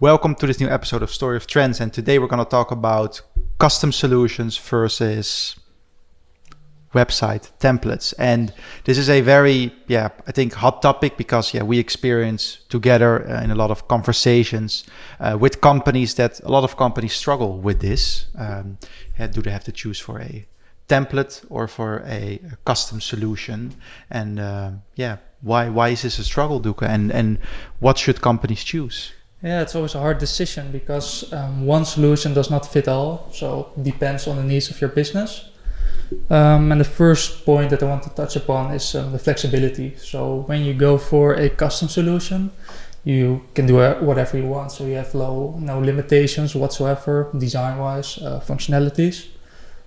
Welcome to this new episode of Story of Trends, and today we're going to talk about custom solutions versus website templates. And this is a very, I think hot topic because we experience together in a lot of conversations with companies that a lot of companies struggle with this. Do they have to choose for a template or for a custom solution? And why is this a struggle, Duke? And what should companies choose? Yeah, it's always a hard decision because one solution does not fit all. So it depends on the needs of your business. And the first point that I want to touch upon is the flexibility. So when you go for a custom solution, you can do whatever you want. So you have no limitations whatsoever, design-wise, functionalities.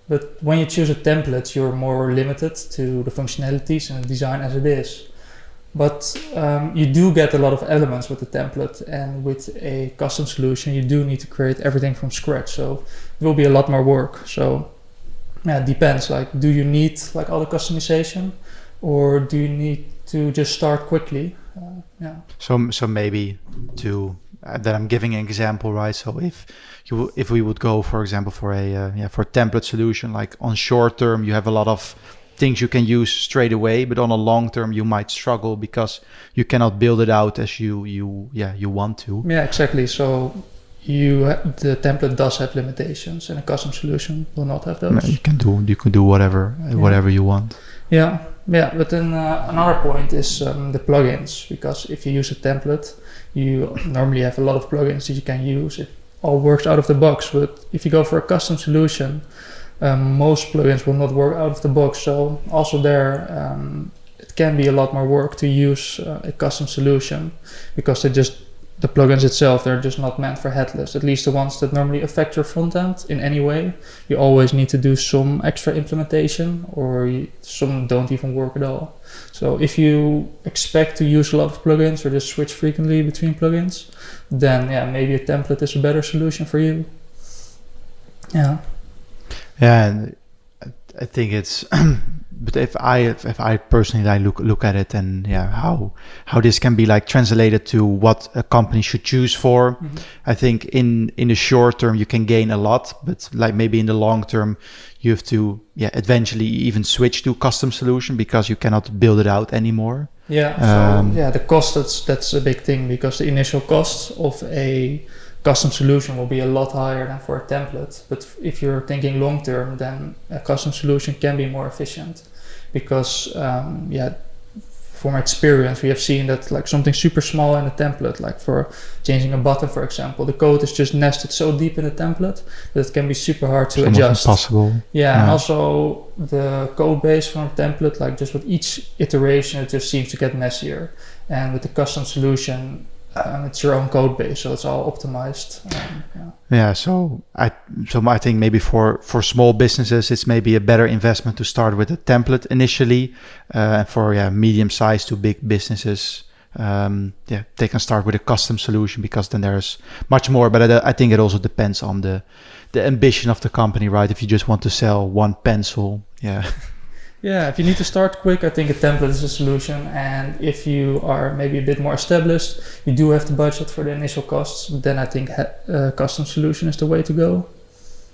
But when you choose a template, you're more limited to the functionalities and the design as it is. But you do get a lot of elements with the template, and with a custom solution, you do need to create everything from scratch. So it will be a lot more work. So it depends. Like, do you need all the customization, or do you need to just start quickly? So maybe that I'm giving an example, right? So if we would go, for example, for a template solution, like on short term, you have a lot of things you can use straight away, but on a long term you might struggle because you cannot build it out as you want to. Yeah, exactly. So the template does have limitations, and a custom solution will not have those. You can do whatever you want. Yeah. But then another point is the plugins, because if you use a template, you normally have a lot of plugins that you can use. It all works out of the box. But if you go for a custom solution, most plugins will not work out of the box. So also there, it can be a lot more work to use a custom solution, because the plugins itself, they're just not meant for headless. At least the ones that normally affect your front end in any way, you always need to do some extra implementation, or some don't even work at all. So if you expect to use a lot of plugins or just switch frequently between plugins, then maybe a template is a better solution for you. Yeah, and I think it's but if I personally look at it, and how this can be translated to what a company should choose for, I think in the short term you can gain a lot, but maybe in the long term you have to eventually even switch to custom solution because you cannot build it out anymore. The cost, that's a big thing, because the initial cost of a custom solution will be a lot higher than for a template. But if you're thinking long term, then a custom solution can be more efficient, because from experience we have seen that something super small in a template, like for changing a button, for example, the code is just nested so deep in the template that it can be super hard to adjust. Impossible. And also the code base from a template, just with each iteration, it just seems to get messier. And with the custom solution, it's your own code base, so it's all optimized. So I think maybe for small businesses, it's maybe a better investment to start with a template initially. For medium-sized to big businesses, they can start with a custom solution, because then there's much more. But I think it also depends on the ambition of the company, right? If you just want to sell one pencil, if you need to start quick, I think a template is a solution. And if you are maybe a bit more established, you do have the budget for the initial costs, then I think a custom solution is the way to go.